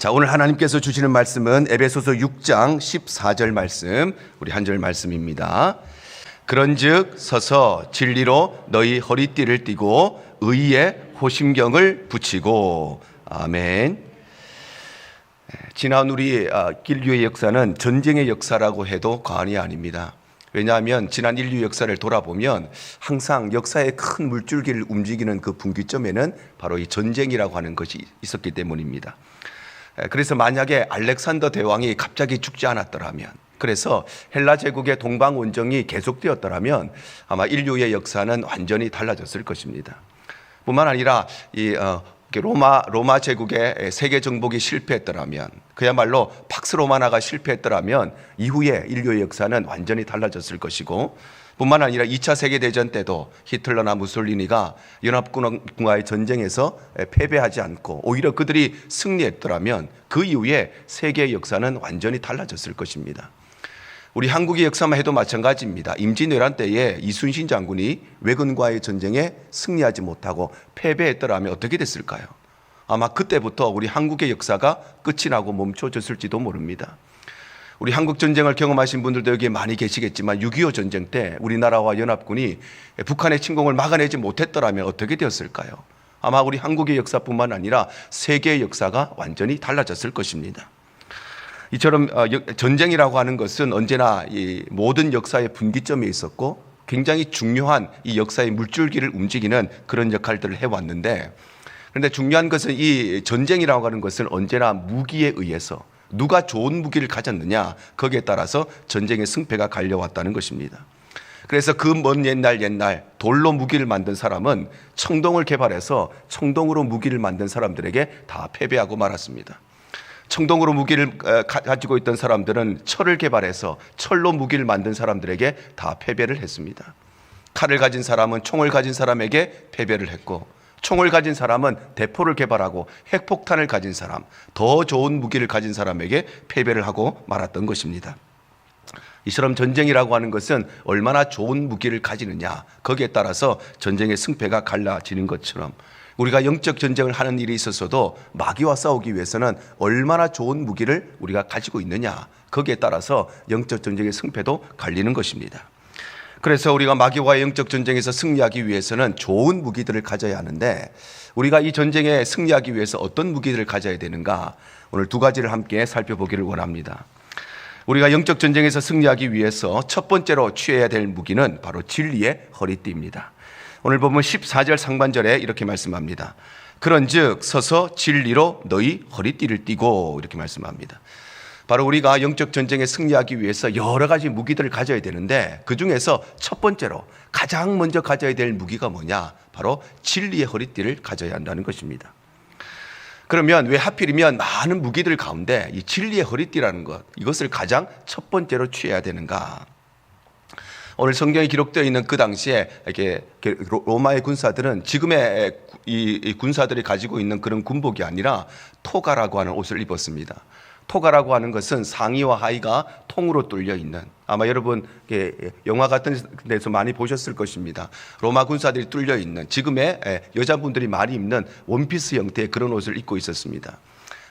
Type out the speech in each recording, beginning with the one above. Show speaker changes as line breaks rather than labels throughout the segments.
자, 오늘 하나님께서 주시는 말씀은 에베소서 6장 14절 말씀, 우리 한 절 말씀입니다. 그런즉 서서 진리로 너희 허리띠를 띠고 의의 호심경을 붙이고. 아멘. 지난 우리 인류의 역사는 전쟁의 역사라고 해도 과언이 아닙니다. 왜냐하면 지난 인류 역사를 돌아보면 항상 역사의 큰 물줄기를 움직이는 그 분기점에는 바로 이 전쟁이라고 하는 것이 있었기 때문입니다. 그래서 만약에 알렉산더 대왕이 갑자기 죽지 않았더라면, 그래서 헬라 제국의 동방 원정이 계속되었더라면 아마 인류의 역사는 완전히 달라졌을 것입니다. 뿐만 아니라 이 로마 제국의 세계 정복이 실패했더라면, 그야말로 팍스 로마나가 실패했더라면 이후에 인류의 역사는 완전히 달라졌을 것이고, 뿐만 아니라 2차 세계대전 때도 히틀러나 무솔리니가 연합군과의 전쟁에서 패배하지 않고 오히려 그들이 승리했더라면 그 이후에 세계의 역사는 완전히 달라졌을 것입니다. 우리 한국의 역사만 해도 마찬가지입니다. 임진왜란 때에 이순신 장군이 왜군과의 전쟁에 승리하지 못하고 패배했더라면 어떻게 됐을까요? 아마 그때부터 우리 한국의 역사가 끝이 나고 멈춰졌을지도 모릅니다. 우리 한국 전쟁을 경험하신 분들도 여기에 많이 계시겠지만 6.25 전쟁 때 우리나라와 연합군이 북한의 침공을 막아내지 못했더라면 어떻게 되었을까요? 아마 우리 한국의 역사뿐만 아니라 세계의 역사가 완전히 달라졌을 것입니다. 이처럼 전쟁이라고 하는 것은 언제나 이 모든 역사의 분기점에 있었고 굉장히 중요한 이 역사의 물줄기를 움직이는 그런 역할들을 해왔는데, 그런데 중요한 것은 이 전쟁이라고 하는 것은 언제나 무기에 의해서 누가 좋은 무기를 가졌느냐, 거기에 따라서 전쟁의 승패가 갈려왔다는 것입니다. 그래서 그 먼 옛날 돌로 무기를 만든 사람은 청동을 개발해서 청동으로 무기를 만든 사람들에게 다 패배하고 말았습니다. 청동으로 무기를 가지고 있던 사람들은 철을 개발해서 철로 무기를 만든 사람들에게 다 패배를 했습니다. 칼을 가진 사람은 총을 가진 사람에게 패배를 했고, 총을 가진 사람은 대포를 개발하고 핵폭탄을 가진 사람, 더 좋은 무기를 가진 사람에게 패배를 하고 말았던 것입니다. 이처럼 전쟁이라고 하는 것은 얼마나 좋은 무기를 가지느냐, 거기에 따라서 전쟁의 승패가 갈라지는 것처럼 우리가 영적 전쟁을 하는 일이 있어서도 마귀와 싸우기 위해서는 얼마나 좋은 무기를 우리가 가지고 있느냐, 거기에 따라서 영적 전쟁의 승패도 갈리는 것입니다. 그래서 우리가 마귀와의 영적 전쟁에서 승리하기 위해서는 좋은 무기들을 가져야 하는데, 우리가 이 전쟁에 승리하기 위해서 어떤 무기들을 가져야 되는가, 오늘 두 가지를 함께 살펴보기를 원합니다. 우리가 영적 전쟁에서 승리하기 위해서 첫 번째로 취해야 될 무기는 바로 진리의 허리띠입니다. 오늘 보면 14절 상반절에 이렇게 말씀합니다. 그런즉 서서 진리로 너희 허리띠를 띠고, 이렇게 말씀합니다. 바로 우리가 영적 전쟁에 승리하기 위해서 여러 가지 무기들을 가져야 되는데, 그 중에서 첫 번째로 가장 먼저 가져야 될 무기가 뭐냐, 바로 진리의 허리띠를 가져야 한다는 것입니다. 그러면 왜 하필이면 많은 무기들 가운데 이 진리의 허리띠라는 것, 이것을 가장 첫 번째로 취해야 되는가? 오늘 성경에 기록되어 있는 그 당시에 이렇게 로마의 군사들은 지금의 이 군사들이 가지고 있는 그런 군복이 아니라 토가라고 하는 옷을 입었습니다. 토가라고 하는 것은 상의와 하의가 통으로 뚫려 있는, 아마 여러분 영화 같은 데서 많이 보셨을 것입니다. 로마 군사들이 뚫려 있는, 지금의 여자분들이 많이 입는 원피스 형태의 그런 옷을 입고 있었습니다.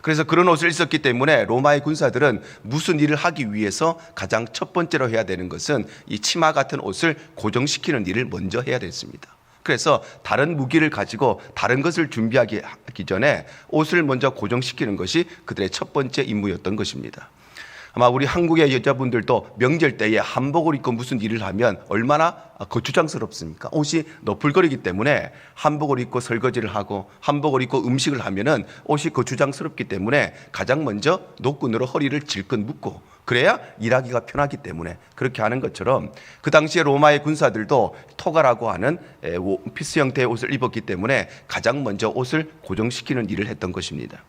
그래서 그런 옷을 입었기 때문에 로마의 군사들은 무슨 일을 하기 위해서 가장 첫 번째로 해야 되는 것은 이 치마 같은 옷을 고정시키는 일을 먼저 해야 됐습니다. 그래서 다른 무기를 가지고 다른 것을 준비하기 전에 옷을 먼저 고정시키는 것이 그들의 첫 번째 임무였던 것입니다. 아마 우리 한국의 여자분들도 명절 때에 한복을 입고 무슨 일을 하면 얼마나 거추장스럽습니까? 옷이 너풀거리기 때문에 한복을 입고 설거지를 하고 한복을 입고 음식을 하면은 옷이 거추장스럽기 때문에 가장 먼저 노끈으로 허리를 질끈 묶고, 그래야 일하기가 편하기 때문에 그렇게 하는 것처럼 그 당시에 로마의 군사들도 토가라고 하는 피스 형태의 옷을 입었기 때문에 가장 먼저 옷을 고정시키는 일을 했던 것입니다.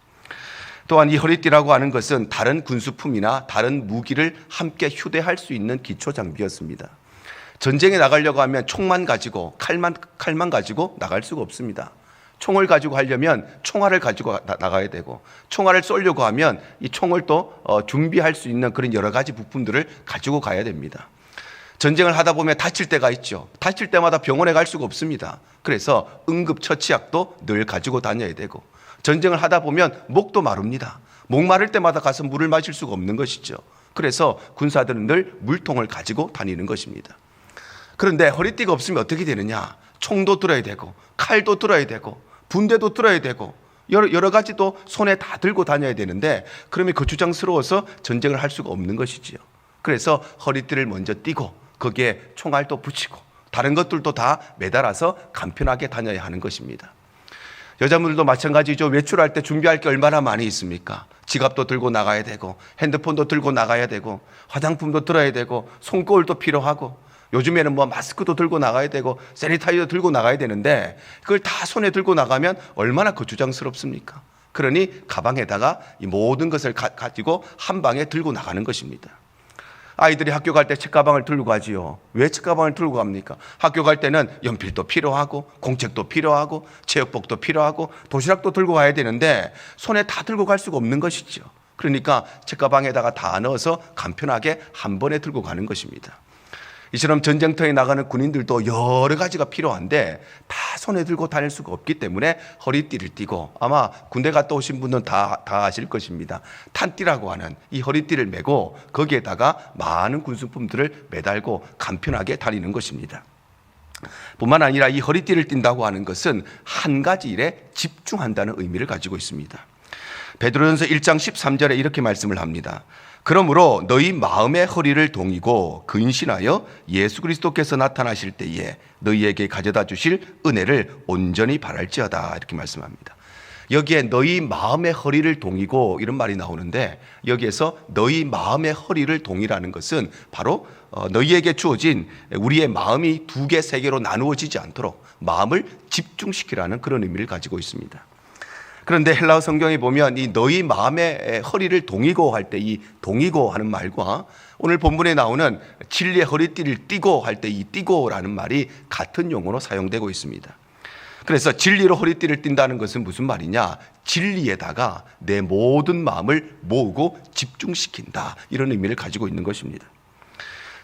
또한 이 허리띠라고 하는 것은 다른 군수품이나 다른 무기를 함께 휴대할 수 있는 기초 장비였습니다. 전쟁에 나가려고 하면 총만 가지고 칼만 가지고 나갈 수가 없습니다. 총을 가지고 하려면 총알을 가지고 나가야 되고, 총알을 쏘려고 하면 이 총을 또 준비할 수 있는 그런 여러 가지 부품들을 가지고 가야 됩니다. 전쟁을 하다 보면 다칠 때가 있죠. 다칠 때마다 병원에 갈 수가 없습니다. 그래서 응급처치약도 늘 가지고 다녀야 되고, 전쟁을 하다 보면 목도 마릅니다. 목마를 때마다 가서 물을 마실 수가 없는 것이죠. 그래서 군사들은 늘 물통을 가지고 다니는 것입니다. 그런데 허리띠가 없으면 어떻게 되느냐? 총도 들어야 되고 칼도 들어야 되고 분대도 들어야 되고 여러 가지 또 손에 다 들고 다녀야 되는데, 그러면 거추장스러워서 전쟁을 할 수가 없는 것이지요. 그래서 허리띠를 먼저 띠고 거기에 총알도 붙이고 다른 것들도 다 매달아서 간편하게 다녀야 하는 것입니다. 여자분들도 마찬가지죠. 외출할 때 준비할 게 얼마나 많이 있습니까? 지갑도 들고 나가야 되고 핸드폰도 들고 나가야 되고 화장품도 들어야 되고 손거울도 필요하고 요즘에는 뭐 마스크도 들고 나가야 되고 세니타이저 들고 나가야 되는데, 그걸 다 손에 들고 나가면 얼마나 거추장스럽습니까? 그러니 가방에다가 이 모든 것을 가지고 한 방에 들고 나가는 것입니다. 아이들이 학교 갈 때 책가방을 들고 가지요. 왜 책가방을 들고 갑니까? 학교 갈 때는 연필도 필요하고 공책도 필요하고 체육복도 필요하고 도시락도 들고 가야 되는데 손에 다 들고 갈 수가 없는 것이죠. 그러니까 책가방에다가 다 넣어서 간편하게 한 번에 들고 가는 것입니다. 이처럼 전쟁터에 나가는 군인들도 여러 가지가 필요한데 다 손에 들고 다닐 수가 없기 때문에 허리띠를 띠고, 아마 군대 갔다 오신 분은 다 아실 것입니다. 탄띠라고 하는 이 허리띠를 메고 거기에다가 많은 군수품들을 매달고 간편하게 다니는 것입니다. 뿐만 아니라 이 허리띠를 띈다고 하는 것은 한 가지 일에 집중한다는 의미를 가지고 있습니다. 베드로전서 1장 13절에 이렇게 말씀을 합니다. 그러므로 너희 마음의 허리를 동이고 근신하여 예수 그리스도께서 나타나실 때에 너희에게 가져다 주실 은혜를 온전히 바랄지어다, 이렇게 말씀합니다. 여기에 너희 마음의 허리를 동이고 이런 말이 나오는데, 여기에서 너희 마음의 허리를 동이라는 것은 바로 너희에게 주어진 우리의 마음이 두 개, 세 개로 나누어지지 않도록 마음을 집중시키라는 그런 의미를 가지고 있습니다. 그런데 헬라어 성경에 보면 이 너희 마음의 허리를 동이고 할 때 이 동이고 하는 말과 오늘 본문에 나오는 진리의 허리띠를 띠고 할 때 이 띠고라는 말이 같은 용어로 사용되고 있습니다. 그래서 진리로 허리띠를 띈다는 것은 무슨 말이냐? 진리에다가 내 모든 마음을 모으고 집중시킨다, 이런 의미를 가지고 있는 것입니다.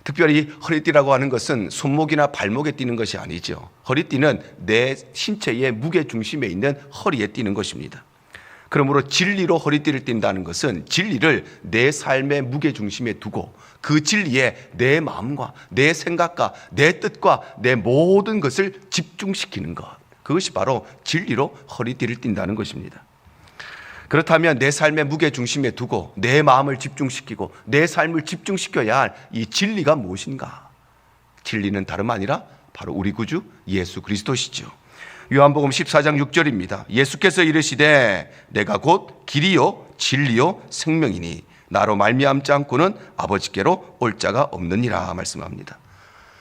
특별히 허리띠라고 하는 것은 손목이나 발목에 띠는 것이 아니죠. 허리띠는 내 신체의 무게중심에 있는 허리에 띠는 것입니다. 그러므로 진리로 허리띠를 띈다는 것은 진리를 내 삶의 무게중심에 두고 그 진리에 내 마음과 내 생각과 내 뜻과 내 모든 것을 집중시키는 것, 그것이 바로 진리로 허리띠를 띈다는 것입니다. 그렇다면 내 삶의 무게중심에 두고 내 마음을 집중시키고 내 삶을 집중시켜야 할 이 진리가 무엇인가? 진리는 다름 아니라 바로 우리 구주 예수 그리스도시죠. 요한복음 14장 6절입니다. 예수께서 이르시되 내가 곧 길이요 진리요 생명이니 나로 말미암지 않고는 아버지께로 올 자가 없느니라 말씀합니다.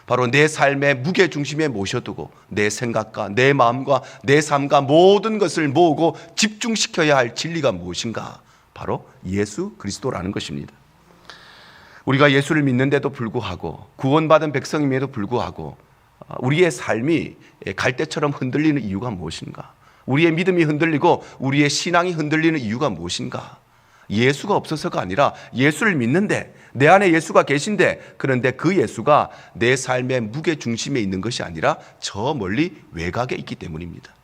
바로 내 삶의 무게중심에 모셔두고 내 생각과 내 마음과 내 삶과 모든 것을 모으고 집중시켜야 할 진리가 무엇인가? 바로 예수 그리스도라는 것입니다. 우리가 예수를 믿는데도 불구하고 구원받은 백성임에도 불구하고 우리의 삶이 갈대처럼 흔들리는 이유가 무엇인가? 우리의 믿음이 흔들리고 우리의 신앙이 흔들리는 이유가 무엇인가? 예수가 없어서가 아니라 예수를 믿는데 내 안에 예수가 계신데, 그런데 그 예수가 내 삶의 무게중심에 있는 것이 아니라 저 멀리 외곽에 있기 때문입니다.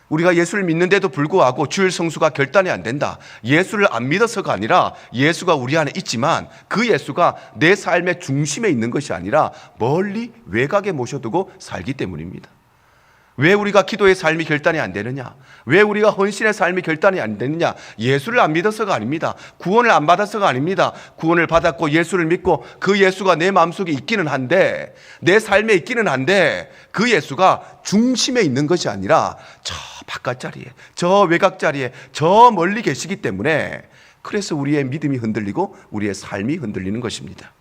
우리가 예수를 믿는데도 불구하고 주일 성수가 결단이 안 된다. 예수를 안 믿어서가 아니라 예수가 우리 안에 있지만 그 예수가 내 삶의 중심에 있는 것이 아니라 멀리 외곽에 모셔두고 살기 때문입니다. 왜 우리가 기도의 삶이 결단이 안 되느냐? 왜 우리가 헌신의 삶이 결단이 안 되느냐? 예수를 안 믿어서가 아닙니다. 구원을 안 받아서가 아닙니다. 구원을 받았고 예수를 믿고 그 예수가 내 마음속에 있기는 한데, 내 삶에 있기는 한데 그 예수가 중심에 있는 것이 아니라 저 바깥 자리에, 저 외곽 자리에, 저 멀리 계시기 때문에, 그래서 우리의 믿음이 흔들리고 우리의 삶이 흔들리는 것입니다.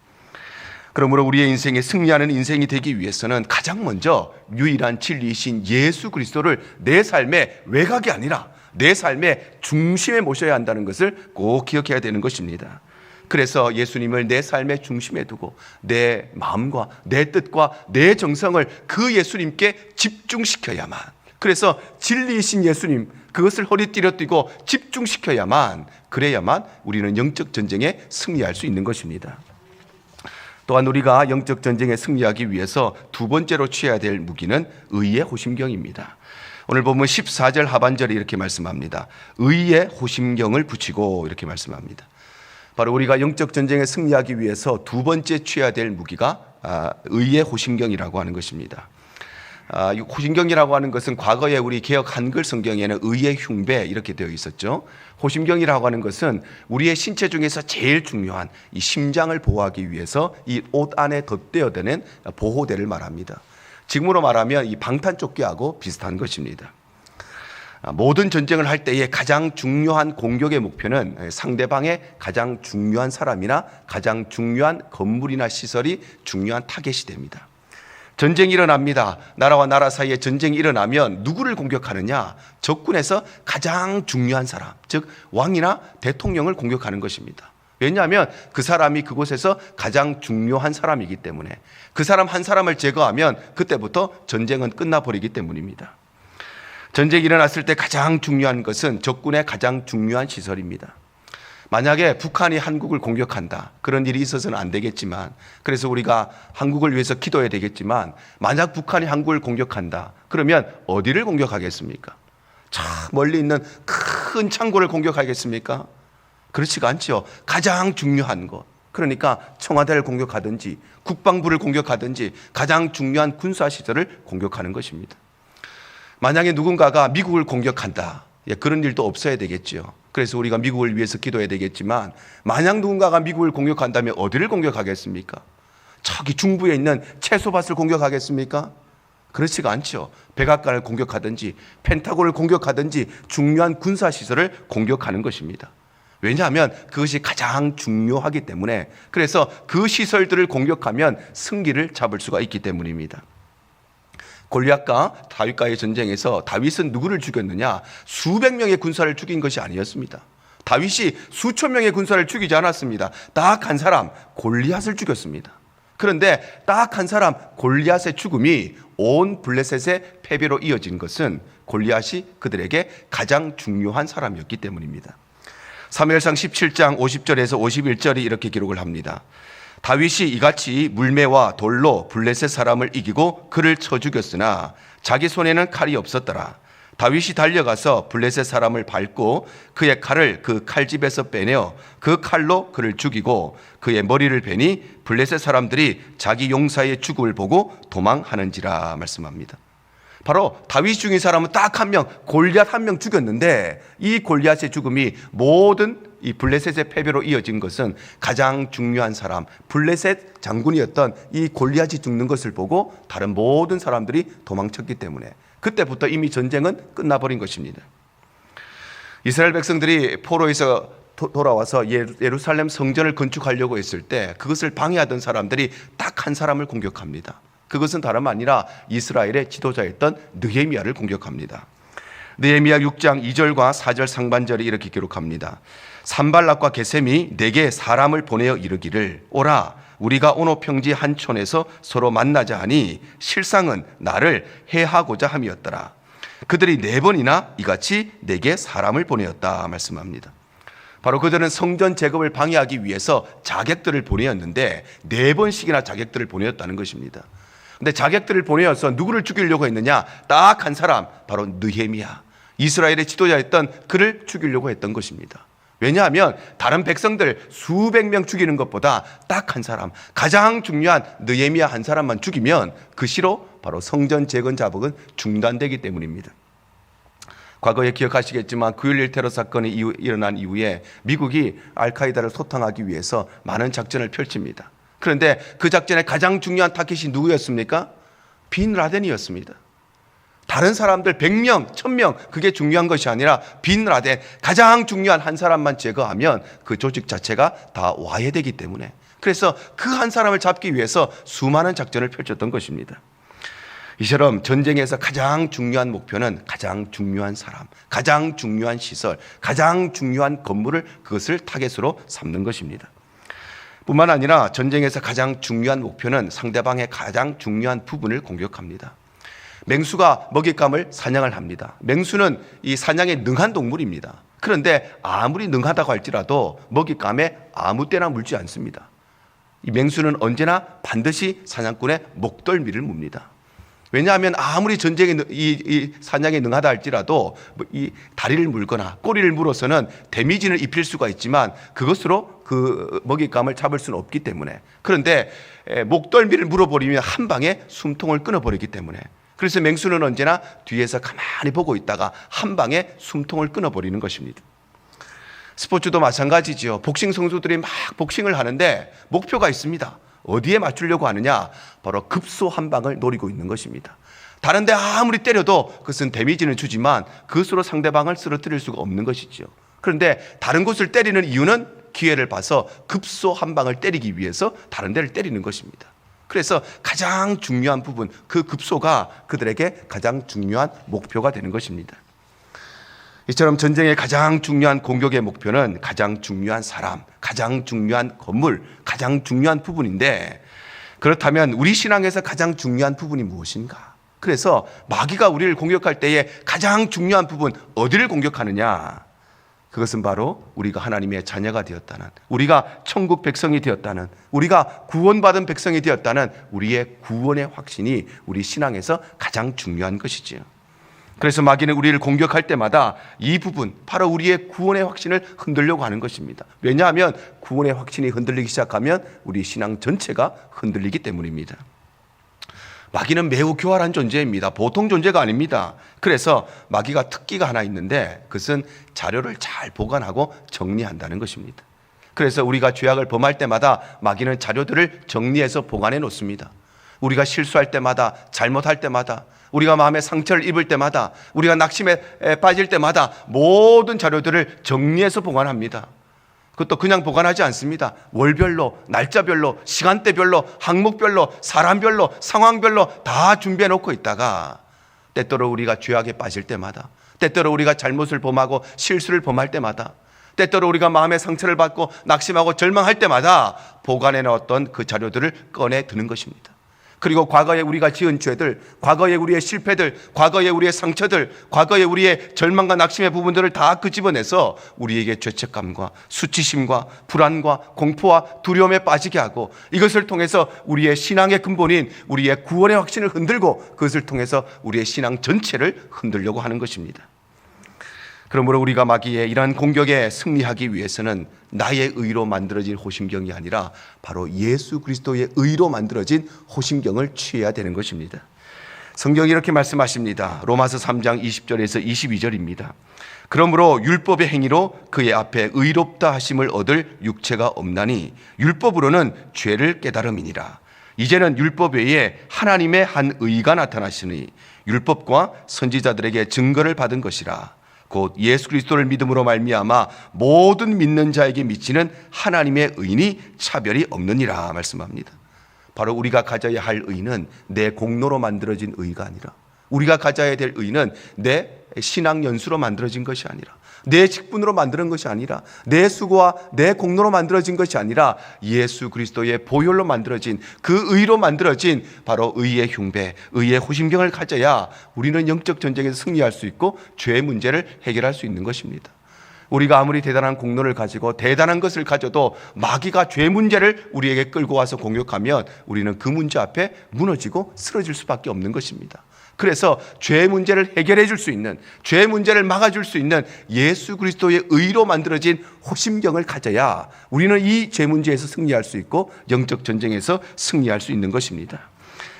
그러므로 우리의 인생에 승리하는 인생이 되기 위해서는 가장 먼저 유일한 진리이신 예수 그리스도를 내 삶의 외곽이 아니라 내 삶의 중심에 모셔야 한다는 것을 꼭 기억해야 되는 것입니다. 그래서 예수님을 내 삶의 중심에 두고 내 마음과 내 뜻과 내 정성을 그 예수님께 집중시켜야만, 그래서 진리이신 예수님, 그것을 허리띠려 띠고 집중시켜야만, 그래야만 우리는 영적 전쟁에 승리할 수 있는 것입니다. 또한 우리가 영적 전쟁에 승리하기 위해서 두 번째로 취해야 될 무기는 의의 호심경입니다. 오늘 보면 14절 하반절이 이렇게 말씀합니다. 의의 호심경을 붙이고 이렇게 말씀합니다. 바로 우리가 영적 전쟁에 승리하기 위해서 두 번째 취해야 될 무기가 의의 호심경이라고 하는 것입니다. 호심경이라고 하는 것은 과거에 우리 개역 한글 성경에는 의의 흉배 이렇게 되어 있었죠. 호심경이라고 하는 것은 우리의 신체 중에서 제일 중요한 이 심장을 보호하기 위해서 이 옷 안에 덧대어되는 보호대를 말합니다. 지금으로 말하면 이 방탄조끼하고 비슷한 것입니다. 모든 전쟁을 할 때의 가장 중요한 공격의 목표는 상대방의 가장 중요한 사람이나 가장 중요한 건물이나 시설이 중요한 타겟이 됩니다. 전쟁이 일어납니다. 나라와 나라 사이에 전쟁이 일어나면 누구를 공격하느냐? 적군에서 가장 중요한 사람, 즉 왕이나 대통령을 공격하는 것입니다. 왜냐하면 그 사람이 그곳에서 가장 중요한 사람이기 때문에 그 사람 한 사람을 제거하면 그때부터 전쟁은 끝나버리기 때문입니다. 전쟁이 일어났을 때 가장 중요한 것은 적군의 가장 중요한 시설입니다. 만약에 북한이 한국을 공격한다. 그런 일이 있어서는 안 되겠지만, 그래서 우리가 한국을 위해서 기도해야 되겠지만, 만약 북한이 한국을 공격한다. 그러면 어디를 공격하겠습니까? 저 멀리 있는 큰 창고를 공격하겠습니까? 그렇지가 않죠. 가장 중요한 것. 그러니까 청와대를 공격하든지 국방부를 공격하든지 가장 중요한 군사시설을 공격하는 것입니다. 만약에 누군가가 미국을 공격한다. 그런 일도 없어야 되겠죠. 그래서 우리가 미국을 위해서 기도해야 되겠지만, 만약 누군가가 미국을 공격한다면 어디를 공격하겠습니까? 저기 중부에 있는 채소밭을 공격하겠습니까? 그렇지가 않죠. 백악관을 공격하든지 펜타곤을 공격하든지 중요한 군사시설을 공격하는 것입니다. 왜냐하면 그것이 가장 중요하기 때문에, 그래서 그 시설들을 공격하면 승기를 잡을 수가 있기 때문입니다. 골리앗과 다윗과의 전쟁에서 다윗은 누구를 죽였느냐? 수백 명의 군사를 죽인 것이 아니었습니다. 다윗이 수천 명의 군사를 죽이지 않았습니다. 딱 한 사람 골리앗을 죽였습니다. 그런데 딱 한 사람 골리앗의 죽음이 온 블레셋의 패배로 이어진 것은 골리앗이 그들에게 가장 중요한 사람이었기 때문입니다. 사무엘상 17장 50절에서 51절이 이렇게 기록을 합니다. 다윗이 이같이 물매와 돌로 블레셋 사람을 이기고 그를 쳐 죽였으나 자기 손에는 칼이 없었더라. 다윗이 달려가서 블레셋 사람을 밟고 그의 칼을 그 칼집에서 빼내어 그 칼로 그를 죽이고 그의 머리를 베니 블레셋 사람들이 자기 용사의 죽음을 보고 도망하는지라 말씀합니다. 바로 다윗이 죽인 사람은 딱 한 명, 골리앗 한 명 죽였는데, 이 골리앗의 죽음이 모든 이 블레셋의 패배로 이어진 것은 가장 중요한 사람, 블레셋 장군이었던 이 골리앗이 죽는 것을 보고 다른 모든 사람들이 도망쳤기 때문에 그때부터 이미 전쟁은 끝나버린 것입니다. 이스라엘 백성들이 포로에서 돌아와서 예루살렘 성전을 건축하려고 했을 때 그것을 방해하던 사람들이 딱 한 사람을 공격합니다. 그것은 다름 아니라 이스라엘의 지도자였던 느헤미야를 공격합니다. 느헤미야 6장 2절과 4절 상반절이 이렇게 기록합니다. 산발락과 게셈이 내게 사람을 보내어 이르기를 오라 우리가 오노 평지 한 촌에서 서로 만나자 하니 실상은 나를 해하고자 함이었더라. 그들이 4번이나 이같이 내게 사람을 보내었다 말씀합니다. 바로 그들은 성전 재건을 방해하기 위해서 자객들을 보내었는데 4번씩이나 자객들을 보내었다는 것입니다. 근데 자객들을 보내어서 누구를 죽이려고 했느냐? 딱 한 사람, 바로 느헤미야, 이스라엘의 지도자였던 그를 죽이려고 했던 것입니다. 왜냐하면 다른 백성들 수백 명 죽이는 것보다 딱 한 사람, 가장 중요한 느헤미야 한 사람만 죽이면 그 시로 바로 성전 재건 작업은 중단되기 때문입니다. 과거에 기억하시겠지만 9.11 테러 사건이 일어난 이후에 미국이 알카이다를 소탕하기 위해서 많은 작전을 펼칩니다. 그런데 그 작전의 가장 중요한 타깃이 누구였습니까? 빈 라덴이었습니다. 다른 사람들 100명, 1000명 그게 중요한 것이 아니라 빈 라덴, 가장 중요한 한 사람만 제거하면 그 조직 자체가 다 와해되기 때문에, 그래서 그 한 사람을 잡기 위해서 수많은 작전을 펼쳤던 것입니다. 이처럼 전쟁에서 가장 중요한 목표는 가장 중요한 사람, 가장 중요한 시설, 가장 중요한 건물을 그것을 타겟으로 삼는 것입니다. 뿐만 아니라 전쟁에서 가장 중요한 목표는 상대방의 가장 중요한 부분을 공격합니다. 맹수가 먹잇감을 사냥을 합니다. 맹수는 이 사냥에 능한 동물입니다. 그런데 아무리 능하다고 할지라도 먹잇감에 아무 때나 물지 않습니다. 이 맹수는 언제나 반드시 사냥꾼의 목덜미를 뭅니다. 왜냐하면 아무리 전쟁에 이 사냥에 능하다 할지라도 이 다리를 물거나 꼬리를 물어서는 데미지를 입힐 수가 있지만 그것으로 그 먹잇감을 잡을 수는 없기 때문에, 그런데 목덜미를 물어버리면 한 방에 숨통을 끊어버리기 때문에, 그래서 맹수는 언제나 뒤에서 가만히 보고 있다가 한 방에 숨통을 끊어버리는 것입니다. 스포츠도 마찬가지죠. 복싱 선수들이 막 복싱을 하는데 목표가 있습니다. 어디에 맞추려고 하느냐? 바로 급소 한 방을 노리고 있는 것입니다. 다른 데 아무리 때려도 그것은 데미지는 주지만 그것으로 상대방을 쓰러뜨릴 수가 없는 것이죠. 그런데 다른 곳을 때리는 이유는 기회를 봐서 급소 한 방을 때리기 위해서 다른 데를 때리는 것입니다. 그래서 가장 중요한 부분, 그 급소가 그들에게 가장 중요한 목표가 되는 것입니다. 이처럼 전쟁의 가장 중요한 공격의 목표는 가장 중요한 사람, 가장 중요한 건물, 가장 중요한 부분인데, 그렇다면 우리 신앙에서 가장 중요한 부분이 무엇인가? 그래서 마귀가 우리를 공격할 때에 가장 중요한 부분, 어디를 공격하느냐? 그것은 바로 우리가 하나님의 자녀가 되었다는, 우리가 천국 백성이 되었다는, 우리가 구원받은 백성이 되었다는 우리의 구원의 확신이 우리 신앙에서 가장 중요한 것이지요. 그래서 마귀는 우리를 공격할 때마다 이 부분, 바로 우리의 구원의 확신을 흔들려고 하는 것입니다. 왜냐하면 구원의 확신이 흔들리기 시작하면 우리 신앙 전체가 흔들리기 때문입니다. 마귀는 매우 교활한 존재입니다. 보통 존재가 아닙니다. 그래서 마귀가 특기가 하나 있는데 그것은 자료를 잘 보관하고 정리한다는 것입니다. 그래서 우리가 죄악을 범할 때마다 마귀는 자료들을 정리해서 보관해 놓습니다. 우리가 실수할 때마다, 잘못할 때마다, 우리가 마음의 상처를 입을 때마다, 우리가 낙심에 빠질 때마다 모든 자료들을 정리해서 보관합니다. 그것도 그냥 보관하지 않습니다. 월별로, 날짜별로, 시간대별로, 항목별로, 사람별로, 상황별로 다 준비해 놓고 있다가 때때로 우리가 죄악에 빠질 때마다, 때때로 우리가 잘못을 범하고 실수를 범할 때마다, 때때로 우리가 마음의 상처를 받고 낙심하고 절망할 때마다 보관해 놓았던 그 자료들을 꺼내 드는 것입니다. 그리고 과거에 우리가 지은 죄들, 과거에 우리의 실패들, 과거에 우리의 상처들, 과거에 우리의 절망과 낙심의 부분들을 다 끄집어내서 우리에게 죄책감과 수치심과 불안과 공포와 두려움에 빠지게 하고, 이것을 통해서 우리의 신앙의 근본인 우리의 구원의 확신을 흔들고 그것을 통해서 우리의 신앙 전체를 흔들려고 하는 것입니다. 그러므로 우리가 마귀의 이러한 공격에 승리하기 위해서는 나의 의로 만들어진 호심경이 아니라 바로 예수 그리스도의 의로 만들어진 호심경을 취해야 되는 것입니다. 성경이 이렇게 말씀하십니다. 로마서 3장 20절에서 22절입니다. 그러므로 율법의 행위로 그의 앞에 의롭다 하심을 얻을 육체가 없나니 율법으로는 죄를 깨달음이니라. 이제는 율법 외에 하나님의 한 의가 나타나시니 율법과 선지자들에게 증거를 받은 것이라. 곧 예수 그리스도를 믿음으로 말미암아 모든 믿는 자에게 미치는 하나님의 의니 차별이 없느니라 말씀합니다. 바로 우리가 가져야 할 의는 내 공로로 만들어진 의가 아니라, 우리가 가져야 될 의는 내 신앙 연수로 만들어진 것이 아니라, 내 직분으로 만드는 것이 아니라, 내 수고와 내 공로로 만들어진 것이 아니라 예수 그리스도의 보혈로 만들어진, 그 의로 만들어진 바로 의의 흉배, 의의 호심경을 가져야 우리는 영적 전쟁에서 승리할 수 있고 죄의 문제를 해결할 수 있는 것입니다. 우리가 아무리 대단한 공로를 가지고 대단한 것을 가져도 마귀가 죄 문제를 우리에게 끌고 와서 공격하면 우리는 그 문제 앞에 무너지고 쓰러질 수밖에 없는 것입니다. 그래서 죄의 문제를 해결해 줄 수 있는, 죄의 문제를 막아줄 수 있는 예수 그리스도의 의로 만들어진 호심경을 가져야 우리는 이 죄 문제에서 승리할 수 있고 영적 전쟁에서 승리할 수 있는 것입니다.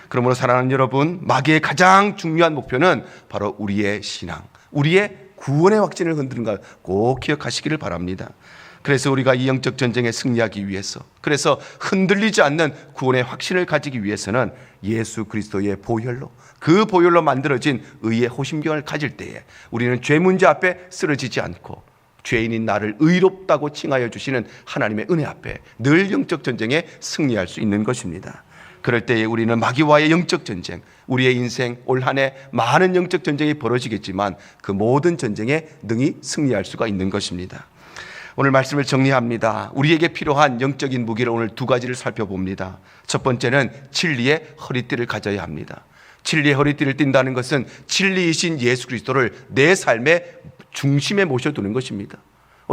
그러므로 사랑하는 여러분, 마귀의 가장 중요한 목표는 바로 우리의 신앙, 우리의 구원의 확신을 흔드는 것 꼭 기억하시기를 바랍니다. 그래서 우리가 이 영적 전쟁에 승리하기 위해서, 그래서 흔들리지 않는 구원의 확신을 가지기 위해서는 예수 그리스도의 보혈로, 그 보혈로 만들어진 의의 호심경을 가질 때에 우리는 죄 문제 앞에 쓰러지지 않고 죄인인 나를 의롭다고 칭하여 주시는 하나님의 은혜 앞에 늘 영적 전쟁에 승리할 수 있는 것입니다. 그럴 때에 우리는 마귀와의 영적 전쟁, 우리의 인생 올 한 해 많은 영적 전쟁이 벌어지겠지만 그 모든 전쟁에 능히 승리할 수가 있는 것입니다. 오늘 말씀을 정리합니다. 우리에게 필요한 영적인 무기를 오늘 두 가지를 살펴봅니다. 첫 번째는 진리의 허리띠를 가져야 합니다. 진리의 허리띠를 띈다는 것은 진리이신 예수 그리스도를 내 삶의 중심에 모셔두는 것입니다.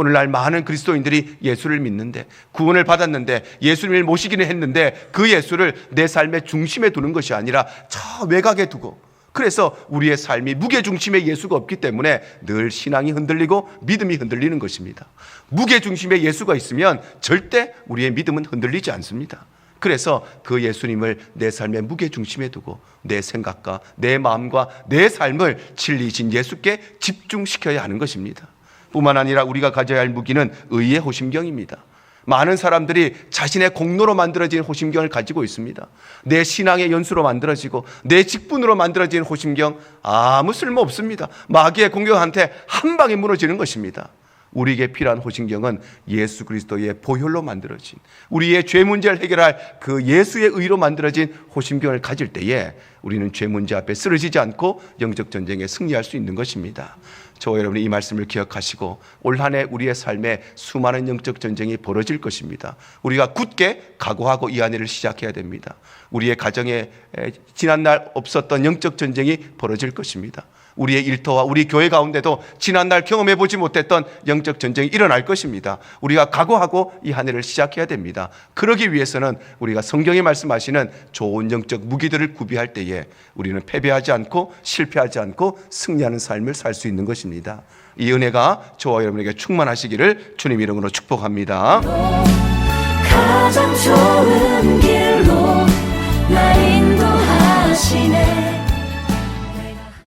오늘날 많은 그리스도인들이 예수를 믿는데, 구원을 받았는데, 예수님을 모시기는 했는데 그 예수를 내 삶의 중심에 두는 것이 아니라 저 외곽에 두고, 그래서 우리의 삶이 무게중심의 예수가 없기 때문에 늘 신앙이 흔들리고 믿음이 흔들리는 것입니다. 무게중심의 예수가 있으면 절대 우리의 믿음은 흔들리지 않습니다. 그래서 그 예수님을 내 삶의 무게중심에 두고 내 생각과 내 마음과 내 삶을 진리이신 예수께 집중시켜야 하는 것입니다. 뿐만 아니라 우리가 가져야 할 무기는 의의 호심경입니다. 많은 사람들이 자신의 공로로 만들어진 호심경을 가지고 있습니다. 내 신앙의 연수로 만들어지고 내 직분으로 만들어진 호심경, 아무 쓸모 없습니다. 마귀의 공격한테 한 방에 무너지는 것입니다. 우리에게 필요한 호심경은 예수 그리스도의 보혈로 만들어진, 우리의 죄 문제를 해결할 그 예수의 의로 만들어진 호심경을 가질 때에 우리는 죄 문제 앞에 쓰러지지 않고 영적 전쟁에 승리할 수 있는 것입니다. 저와 여러분이 이 말씀을 기억하시고 올 한 해 우리의 삶에 수많은 영적 전쟁이 벌어질 것입니다. 우리가 굳게 각오하고 이 한 해를 시작해야 됩니다. 우리의 가정에 지난날 없었던 영적 전쟁이 벌어질 것입니다. 우리의 일터와 우리 교회 가운데도 지난날 경험해보지 못했던 영적 전쟁이 일어날 것입니다. 우리가 각오하고 이 한 해를 시작해야 됩니다. 그러기 위해서는 우리가 성경이 말씀하시는 좋은 영적 무기들을 구비할 때에 우리는 패배하지 않고 실패하지 않고 승리하는 삶을 살 수 있는 것입니다. 이 은혜가 저와 여러분에게 충만하시기를 주님 이름으로 축복합니다.
가장 좋은